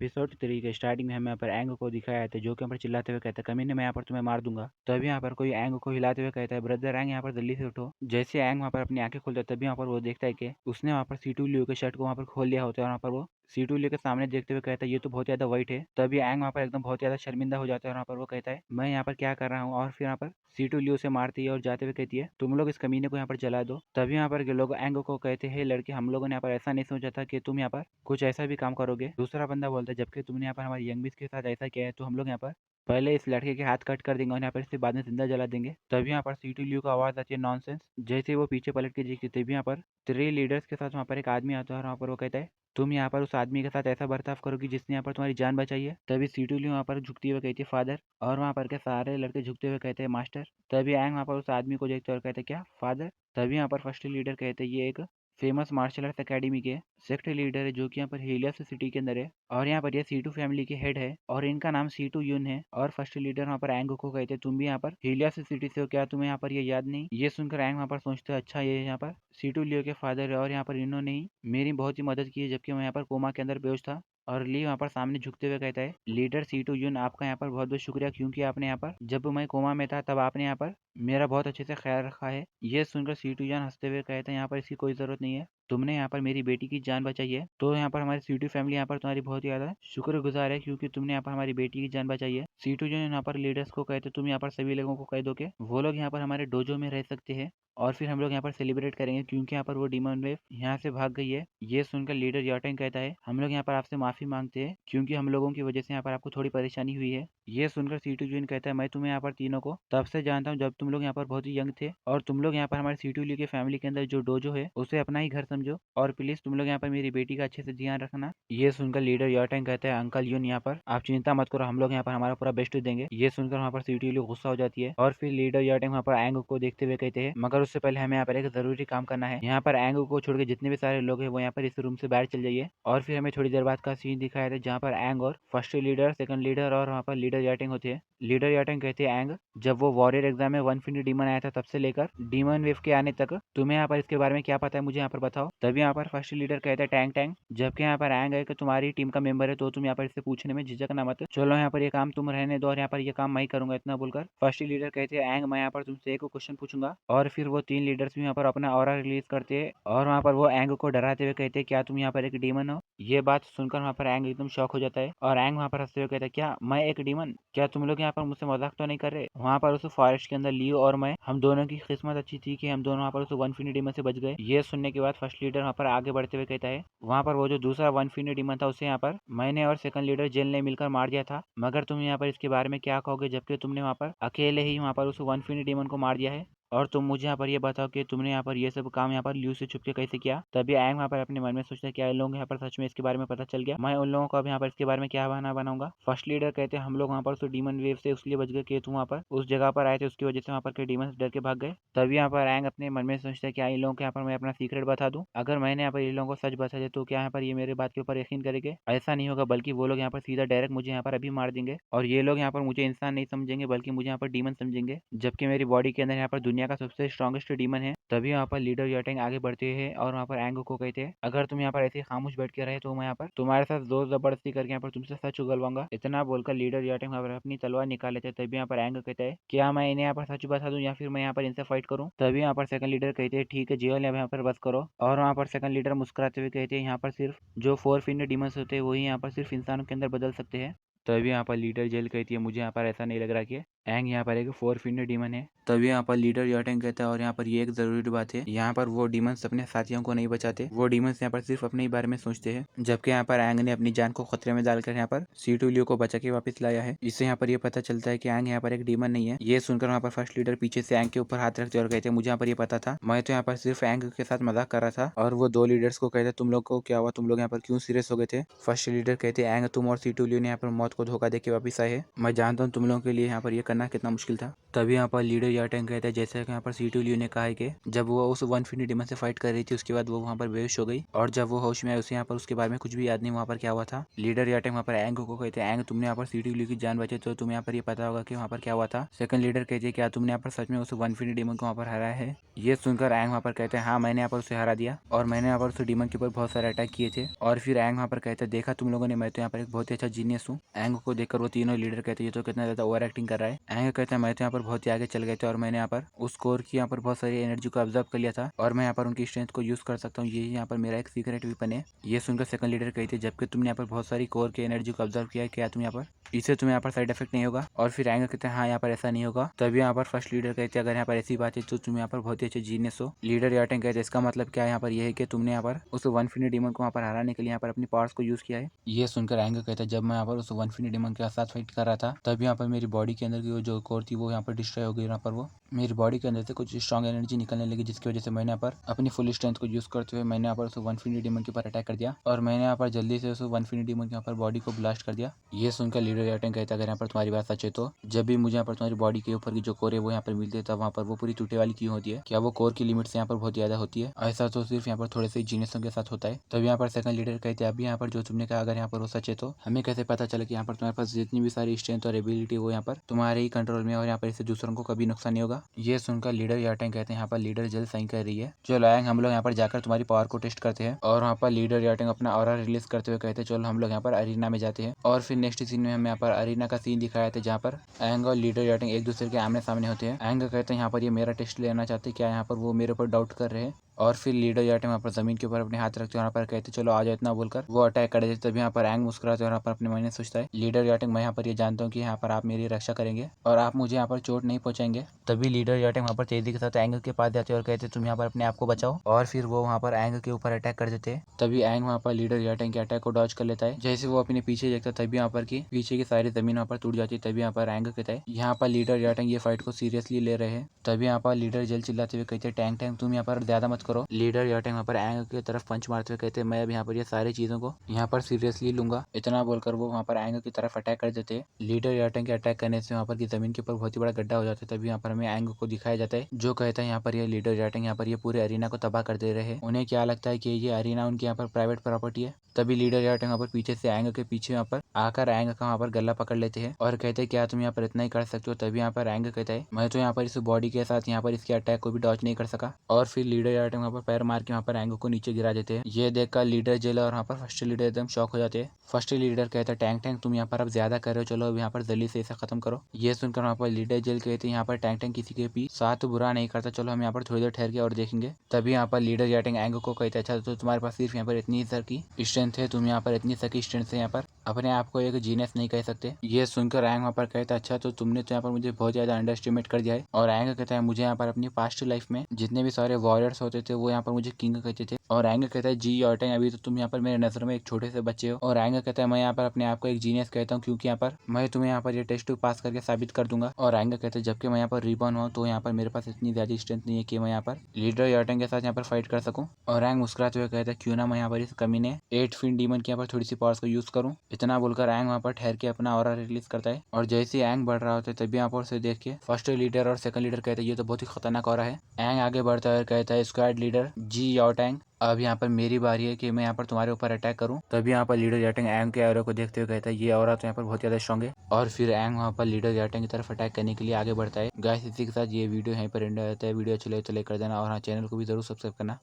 Episode 3 के starting में हमें यहाँ पर एंग को दिखाया था, जो कि यहाँ पर चिल्लाते हुए कहता है, कमीने मैं यहाँ पर तुम्हें मार दूंगा। तभी यहाँ पर कोई एंग को हिलाते हुए कहता है, ब्रदर एंग यहाँ पर जल्दी से उठो। जैसे एंग वहाँ पर अपनी आंखें खोलता है, तभी यहाँ पर वो देखता है कि उसने वहाँ पर सीटू लियो के शर्ट को वहाँ पर खोल दिया होता है, और वहाँ पर वो सीटू लियो के सामने देखते हुए कहता है, ये तो बहुत ज्यादा वाइट है। तभी एंग वहाँ पर एकदम बहुत ज्यादा शर्मिंदा हो जाता है, और वहाँ पर वो कहता है, मैं यहाँ पर क्या कर रहा हूँ। और फिर यहाँ पर सीटू लियो से मारती है और जाते हुए कहती है, तुम लोग इस कमीने को यहाँ पर जला दो। तभी यहाँ पर के लोग एंग को कहते हैं, लड़के हम लोगों ने यहाँ पर ऐसा नहीं सोचा था कि तुम यहाँ पर कुछ ऐसा भी काम करोगे। दूसरा बंदा बोलता है, जबकि तुमने यहाँ पर हमारी यंग मिस के साथ ऐसा किया है, तो हम लोग यहाँ पर पहले इस लड़के के हाथ कट कर देंगे और यहाँ पर इसे बाद में जिंदा जला देंगे। तभी यहाँ पर सीटू लियो का आवाज आती है, नॉनसेंस। जैसे ही वो पीछे पलट के देखती, तभी यहाँ पर 3 लीडर्स के साथ वहाँ पर एक आदमी आता है, और वहाँ पर वो कहता है, तुम यहाँ पर उस आदमी के साथ ऐसा बर्ताव करोगी जिसने यहाँ पर तुम्हारी जान बचाई है। तभी सीटू लियो वहाँ पर झुकती हुई कहती है, फादर। और वहाँ पर के सारे लड़के झुकते हुए कहते हैं, मास्टर। तभी एंग वहाँ पर उस आदमी को देखते और कहते हैं, क्या फादर। तभी यहाँ पर फर्स्ट लीडर कहते हैं, ये एक फेमस मार्शल आर्ट्स एकेडमी के सेक्टर लीडर है, जो कि यहाँ पर हेलियस सिटी के अंदर है। और यहाँ पर ये सीटू फैमिली के हेड है, और इनका नाम सीटू यून है। और फर्स्ट लीडर वहाँ पर एंग को कहते हैं, तुम भी यहाँ पर हेलियस सिटी से हो क्या, तुम्हें यहाँ पर ये याद नहीं। ये सुनकर एंग वहाँ पर सोचते हैं, अच्छा ये यहाँ पर सीटू लियो के फादर है, और यहाँ पर इन्होंने ही मेरी बहुत ही मदद की है जबकि मैं यहाँ पर कोमा के अंदर बेहोश था। और ली वहाँ पर सामने झुकते हुए कहता है, लीडर सीटू यून, आपका यहाँ पर बहुत बहुत शुक्रिया, क्योंकि आपने यहाँ पर जब मैं कोमा में था तब आपने यहाँ पर मेरा बहुत अच्छे से ख्याल रखा है। ये सुनकर सीटू जान हंसते हुए कहते हैं, यहाँ पर इसकी कोई जरूरत नहीं है, तुमने यहाँ पर मेरी बेटी की जान बचाई है, तो यहाँ पर हमारी सीटू फैमिली यहाँ पर तुम्हारी बहुत ज्यादा शुक्रगुजार है, क्योंकि तुमने यहाँ पर हमारी बेटी की जान बचाई है। सीटू जो यहाँ पर लीडर्स को कहते, तुम यहाँ पर सभी लोगों को कह दो कि वो लोग यहाँ पर हमारे डोजो में रह सकते हैं, और फिर हम लोग यहाँ पर सेलिब्रेट करेंगे, क्योंकि यहाँ पर वो डीमन वेव यहाँ से भाग गई है। ये सुनकर लीडर याटेंग कहता है, हम लोग यहाँ पर आपसे माफी मांगते हैं, क्योंकि हम लोगों की वजह से यहाँ पर आपको थोड़ी परेशानी हुई है। ये सुनकर सीटू जुइन कहता है, मैं तुम्हें यहाँ पर तीनों को तब से जानता हूँ जब तुम लोग यहाँ पर बहुत ही यंग थे, और तुम लोग यहाँ पर हमारे सीटू ली के फैमिली के अंदर जो डोजो है उसे अपना ही घर समझो, और प्लीज तुम लोग यहाँ पर मेरी बेटी का अच्छे से ध्यान रखना। ये सुनकर लीडर याटेंग कहता है, अंकल यून यहाँ पर आप चिंता मत करो, हम लोग यहाँ पर हमारा पूरा बेस्ट देंगे। ये सुनकर वहाँ पर सीटू ली गुस्सा हो जाती है, और फिर लीडर याटेंग वहाँ पर एंग को देखते हुए कहते हैं, मगर उससे पहले हमें यहाँ पर एक जरूरी काम करना है। यहाँ पर एंग को छोड़ के जितने भी सारे लोग हैं वो यहाँ पर इस रूम से बाहर चल जाइए। और फिर हमें थोड़ी देर बाद का सीन दिखाया था, जहाँ पर एंग और फर्स्ट लीडर, सेकंड लीडर और वहाँ पर लीडर याटेंग होती है। लीडर याटेंग कहते हैं, एंग जब वो वॉरियर एग्जाम में 150 डीमन आया था तब से लेकर डीमन वेव के आने तक तुम्हें यहाँ पर इसके बारे में क्या पता है, मुझे यहाँ पर बताओ। तभी यहाँ पर फर्स्ट लीडर कहता है, टैंग टैंग। जबकि यहाँ पर एंग है कि तुम्हारी टीम का मेंबर है, तो तुम यहाँ पर इससे पूछने में झिझकना मत, चलो यहाँ पर ये काम तुम रहने दो, और यहाँ पर ये काम मैं ही करूंगा। इतना बोलकर फर्स्ट लीडर कहते हैं, एंग मैं यहाँ पर तुमसे एक क्वेश्चन पूछूंगा। और फिर वो 3 लीडर्स भी यहाँ पर अपना ऑरा रिलीज करते हैं, और वहाँ पर वो एंग को डराते हुए कहते हैं, क्या तुम यहाँ पर एक डीमन हो। ये बात सुनकर वहाँ पर एंग एकदम शॉक हो जाता है, और एंग वहाँ पर हंसते हुए कहता है, क्या मैं एक डीमन, क्या तुम लोग यहाँ पर मुझसे मजाक तो नहीं कर रहे। वहाँ पर उस फॉरेस्ट के अंदर लियो और मैं, हम दोनों की किस्मत अच्छी थी कि हम दोनों वहाँ पर उस 150 डीमन से बच गए। ये सुनने के बाद फर्स्ट लीडर वहाँ पर आगे बढ़ते हुए कहता है, वहाँ पर वो जो दूसरा 150 डीमन था उसे यहाँ पर मैंने और सेकंड लीडर जेल ने मिलकर मार दिया था, मगर तुम यहाँ पर इसके बारे में क्या कहोगे, जबकि तुमने वहाँ पर अकेले ही वहाँ पर उस 150 डीमन को मार दिया है। और तुम मुझे यहाँ पर ये बताओ कि तुमने यहाँ पर ये सब काम यहाँ पर ल्यू से छुप के कैसे किया। तभी एंग वहाँ पर अपने मन में सोचता है, क्या इन लोगों को यहाँ पर सच में इसके बारे में पता चल गया, मैं उन लोगों को अब यहाँ पर इसके बारे में क्या बहाना बनाऊंगा। फर्स्ट लीडर कहते हैं, हम लोग वहाँ पर उस डीमन वेव से इसलिए बच गए कि तुम वहाँ पर उस जगह पर आए थे, उसकी वजह से वहाँ पर के डीमन डर के भाग गए। तभी यहाँ पर एंग अपने मन में सोचता है, क्या इन लोगों को यहाँ पर मैं अपना सीक्रेट बता दूं, अगर मैंने यहाँ पर इन लोगों को सच बता दिया तो क्या यहाँ पर ये मेरे बात के ऊपर यकीन करेंगे। ऐसा नहीं होगा, बल्कि वो लोग यहाँ पर सीधा डायरेक्ट मुझे यहाँ पर अभी मार देंगे, और ये लोग यहाँ पर मुझे इंसान नहीं समझेंगे बल्कि मुझे यहाँ पर डीमन समझेंगे, जबकि मेरी बॉडी के अंदर यहाँ पर दुनिया का सबसे स्ट्रॉन्गेस्ट डीमन है। तभी यहाँ पर लीडर याटेंग आगे बढ़ते हैं, और वहाँ पर एंग को कहते हैं, अगर तुम यहाँ पर ऐसे खामोश बैठ के रहे तो मैं यहाँ पर तुम्हारे साथ जोर जबरदस्ती करके यहाँ पर तुमसे सच उगलवाऊंगा। इतना बोलकर लीडर याटेंग वहाँ पर अपनी तलवार निकाल लेते हैं। तभी यहाँ पर एंग कहता है, क्या मैं इन्हें यहाँ पर सच बता दूं या फिर मैं यहाँ पर इनसे फाइट करूँ। तभी यहाँ पर सेकंड लीडर कहते हैं, ठीक है जीवन अब यहाँ पर बस करो। और वहाँ पर सेकंड लीडर मुस्कुराते हुए कहते हैं, यहाँ पर सिर्फ जो 4 फिंगर डीमंस होते हैं वही यहाँ पर सिर्फ इंसानों के अंदर बदल सकते हैं। तभी यहाँ पर लीडर जेल कहती है, मुझे यहाँ पर ऐसा नहीं लग रहा कि एंग यहाँ पर एक 4 फिंगर डीमन है। तभी यहाँ पर लीडर याटेंग कहता है, और यहाँ पर ये एक जरूरी बात है, यहाँ पर वो डीमंस अपने साथियों को नहीं बचाते, वो डीमंस यहाँ पर सिर्फ अपने ही बारे में सोचते हैं। जबकि यहाँ पर एंग ने अपनी जान को खतरे में डालकर यहाँ पर सीटू लियो को बचा के वापस लाया है। इससे यहाँ पर ये पता चलता है कि एंग यहाँ पर एक डीमन नहीं है। ये सुनकर वहाँ पर फर्स्ट लीडर पीछे से एंग के ऊपर हाथ रखते और कहते हैं, मुझे यहाँ पर ये पता था, मैं तो यहाँ पर सिर्फ एंग के साथ मजाक कर रहा था। और वो 2 लीडर्स को कहते, तुम लोग को क्या हुआ, तुम लोग यहाँ पर क्यों सीरियस हो गए थे। फर्स्ट लीडर कहते हैं, एंग तुम और सीटू लियो ने यहाँ पर मौत को धोखा दे के वापिस आए हैं, मैं जानता हूँ तुम लोगों के लिए यहाँ पर ये करना करना कितना मुश्किल था। तभी यहाँ पर लीडर याटेंग कहता है जैसे कि यहाँ पर सीटू लियू ने कहा है कि जब वो उस इन्फिनिटी डीमन से फाइट कर रही थी उसके बाद वो वहाँ पर बेहोश हो गई और जब वो होश में आई उसे यहाँ पर उसके बारे में कुछ भी याद नहीं वहाँ पर क्या हुआ था। लीडर याटेंग वहाँ पर एंग को कहते हैं एंग तुमने यहाँ पर सीटू लियू की जान बचाई तो तुम्हें यहाँ पर ये पता होगा कि वहाँ पर क्या हुआ था। सेकंड लीडर कहते हैं क्या तुमने यहाँ पर सच में उस इन्फिनिटी डीमन को वहाँ पर हराया है। ये सुनकर एंग वहाँ पर कहते हैं हाँ मैंने यहाँ पर उसे हरा दिया और मैंने यहाँ पर उस डीमन के ऊपर बहुत सारे अटैक किए थे। और फिर एंग वहाँ पर कहते हैं देखा तुम लोगों ने मैं तो यहाँ पर एक बहुत ही अच्छा जीनियस हूँ। एंग को देखकर वो तीनों लीडर कहते हैं ये तो कितना ज़्यादा ओवर एक्टिंग कर रहा है। एंग कहते हैं मैं तो यहाँ पर बहुत ही आगे चल गए थे और मैंने यहाँ पर उस कोर की यहाँ पर बहुत सारी एनर्जी को ऑब्जर्व कर लिया था और मैं यहाँ पर उनकी स्ट्रेंथ को यूज़ कर सकता हूँ। ये यहाँ पर मेरा एक सीक्रेट वेपन है। ये सुनकर सेकंड लीडर कहते हैं जबकि तुमने यहाँ पर बहुत सारी कोर की एनर्जी को ऑब्जर्व किया है क्या तुम यहाँ पर इससे तुम्हें यहाँ पर साइड इफेक्ट नहीं होगा। और फिर एंग कहते हैं हाँ यहाँ पर ऐसा नहीं होगा। तभी यहाँ पर फर्स्ट लीडर कहते हैं अगर यहाँ पर ऐसी बात है तो तुम यहाँ पर बहुत ही अच्छे जीनियस हो। लीडर याटेंग कहते हैं इसका मतलब क्या है यहाँ पर यह है कि तुमने यहाँ पर उस इन्फिनिटी डीमन को वहाँ पर हराने के लिए यहाँ पर अपनी पावर्स को यूज़ किया है। ये सुनकर एंग कहता है जब मैं यहाँ पर उस इन्फिनिटी डीमन के साथ फाइट कर रहा था तभी यहाँ पर मेरी बॉडी के अंदर की जो कोर थी वो यहाँ पर डिस्ट्रॉय हो गई। यहाँ पर वो मेरी बॉडी के अंदर से कुछ स्ट्रॉन्ग एनर्जी निकलने लगी जिसकी वजह से मैंने यहाँ पर अपनी फुल स्ट्रेंथ को यूज़ करते हुए मैंने यहाँ पर उस इन्फिनिटी डीमन के ऊपर अटैक कर दिया और मैंने यहाँ पर जल्दी से उस इन्फिनिटी डीमन के यहाँ पर बॉडी को ब्लास्ट कर दिया। ये सुनकर लीडर याटेंग कहता है अगर यहाँ पर तुम्हारी बात सच है तो जब भी मुझे यहाँ पर तुम्हारी बॉडी के ऊपर की जो कोर है वो यहाँ पर मिलती है तब वहाँ पर वो पूरी टूटे वाली क्यों होती है। क्या वो कोर की लिमिट यहाँ पर बहुत ज़्यादा होती है? ऐसा तो सिर्फ यहाँ पर थोड़े से जीनियसों के साथ होता है। तब यहाँ पर सेकंड लीडर कहते हैं अभी यहाँ पर जो तुमने कहा अगर यहाँ पर वो सच है तो हमें कैसे पता चले कि यहाँ पर तुम्हारे पास जितनी भी सारी स्ट्रेंथ और एबिलिटी वो यहाँ पर तुम्हारे ही कंट्रोल में और यहाँ पर इससे दूसरों को कभी नुकसान नहीं होगा। ये सुनकर लीडर याटेंग कहते हैं यहाँ पर लीडर जल्द साइन कर रही है चलो एंग हम लोग यहाँ पर जाकर तुम्हारी पावर को टेस्ट करते हैं। और वहाँ पर लीडर याटेंग अपना ऑरा रिलीज करते हुए कहते हैं चलो हम लोग यहाँ पर अरीना में जाते हैं। और फिर नेक्स्ट सीन में हमें यहाँ पर अरीना का सीन दिखाया था जहाँ पर एंग और लीडर याटेंग एक दूसरे के आमने सामने होते हैं। एंग कहते हैं यहाँ पर ये मेरा टेस्ट लेना चाहते हैं क्या यहाँ पर वो मेरे ऊपर डाउट कर रहे हैं। और फिर लीडर याटेंग वहाँ पर जमीन के ऊपर अपने हाथ रखते हैं वहाँ पर कहते चलो आ जाओ इतना बोलकर वो अटैक कर देते। तभी यहाँ पर एंग मुस्कुराते और यहाँ पर अपने मन में सोचता है लीडर याटेंग मैं यहाँ पर ये जानता हूँ कि यहाँ पर आप मेरी रक्षा करेंगे और आप मुझे यहाँ पर चोट नहीं पहुँचाएंगे। तभी लीडर याटेंग वहाँ पर तेजी के साथ एंग के पास जाते और कहते तुम यहाँ पर अपने आप को बचाओ और फिर वो वहाँ पर एंग के ऊपर अटैक कर देते। तभी एंग वहाँ पर लीडर याटेंग के अटैक को डॉज कर लेता है। जैसे वो अपने पीछे देखता तभी यहाँ पर की पीछे की सारी जमीन वहाँ पर टूट जाती है। तभी यहाँ पर एंग कहता है यहाँ पर लीडर याटेंग ये फाइट को सीरियसली ले रहे हैं। तभी यहाँ पर लीडर जल चिल्लाते हुए कहते टैंक टैंक तुम यहाँ पर ज्यादा मत करो। लीडर याटेंग वहाँ पर एंग की तरफ पंच मारते हुए कहते मैं अब यहाँ पर ये सारी चीजों को यहाँ पर सीरियसली लूंगा। इतना बोलकर वो वहाँ पर एंग की तरफ अटैक कर देते हैं। लीडर याटेंग के अटैक करने से वहाँ पर की जमीन के ऊपर बहुत ही बड़ा गड्ढा हो जाता है। तभी यहाँ पर हमें एंग को दिखाया जाता है जो कहता है यहाँ पर ये लीडर याटेंग यहाँ पर ये पूरे अरीना को तबाह कर दे रहे हैं। उन्हें क्या लगता है कि ये अरीना उनकी यहाँ पर प्राइवेट प्रॉपर्टी है। तभी लीडर याटेंग वहाँ पर पीछे से एंग के पीछे यहाँ पर आकर एंग का वहाँ पर गला पकड़ लेते हैं और कहते हैं क्या तुम यहाँ पर इतना ही कर सकते हो। तभी यहाँ पर एंग कहता है मैं तो यहाँ पर इस बॉडी के साथ यहाँ पर इसके अटैक को भी डॉज नहीं कर सका। और फिर लीडर याटेंग वहाँ पर पैर मार के वहाँ पर एंग को नीचे गिरा देते हैं। ये देखकर लीडर जेल और वहाँ पर फर्स्ट लीडर एकदम शॉक हो जाते हैं। फर्स्ट लीडर कहता है टैंक टैंक तुम यहाँ पर अब ज्यादा कर रहे हो चलो अब यहाँ पर जल्दी से इसे खत्म करो। ये सुनकर वहाँ पर लीडर जेल कहते हैं यहाँ पर टैंक टैंक किसी के भी साथ बुरा नहीं करता चलो हम यहाँ पर थोड़ी देर ठहर के और देखेंगे। तभी यहाँ पर लीडर याटेंग एंग को कहता है अच्छा तो तुम्हारे पास सिर्फ यहाँ पर इतनी सर की स्ट्रेंथ है तुम यहाँ पर इतनी सर की स्ट्रेंथ से यहाँ पर अपने आप को एक जीनियस नहीं कह सकते। ये सुनकर एंग वहाँ पर कहता है अच्छा तो तुमने तो यहाँ पर मुझे बहुत ज्यादा अंडर एस्टिमेट कर दिया है। और एंग कहता है मुझे यहाँ पर अपनी पास्ट लाइफ में जितने भी सारे वॉरियर्स होते थे वो यहाँ पर मुझे किंग कहते थे। और एंग कहता है जी याटेंग अभी तो तुम यहाँ पर मेरे नजर में एक छोटे से बच्चे हो। और एंग कहता है मैं यहाँ पर अपने आप को एक जीनियस कहता हूँ क्योंकि यहाँ पर मैं तुम्हें यहाँ पर ये टेस्ट पास करके साबित कर दूंगा। और एंग कहते हैं जबकि मैं यहाँ पर रिबॉर्न हुआ तो यहाँ पर मेरे पास इतनी ज्यादा स्ट्रेंथ नहीं है कि मैं यहाँ पर लीडर याटेंग के साथ यहाँ पर फाइट कर सकूं। और एंग मुस्कुराते हुए कहता है क्यों ना मैं यहाँ पर इस कमीने 8 फिन डीमन की यहाँ पर थोड़ी सी पावर्स को यूज करूँ। इतना बोलकर एंग वहाँ पर ठहर के अपना ऑरा रिलीज करता है। और जैसे एंग बढ़ रहा होता है तभी यहाँ पर से देख के फर्स्ट लीडर और सेकंड लीडर कहते हैं ये तो बहुत ही खतरनाक ऑरा है। एंग आगे बढ़ता है कहता है स्क्वाड लीडर जी याटेंग अब यहाँ पर मेरी बारी है कि मैं यहाँ पर तुम्हारे ऊपर अटैक करूँ। तभी यहाँ पर लीडर याटेंग एंग के ऑरा को देखते हुए कहता है ये ऑरा तो यहाँ पर बहुत ज्यादा स्ट्रॉन्ग है। और फिर एंग वहाँ पर लीडर याटेंग की तरफ अटैक करने के लिए आगे बढ़ता है। गाइस इसी के साथ ये वीडियो यहीं पर एंड होता है। वीडियो अच्छी लगे तो लाइक कर देना और हाँ चैनल को भी जरूर सब्सक्राइब करना।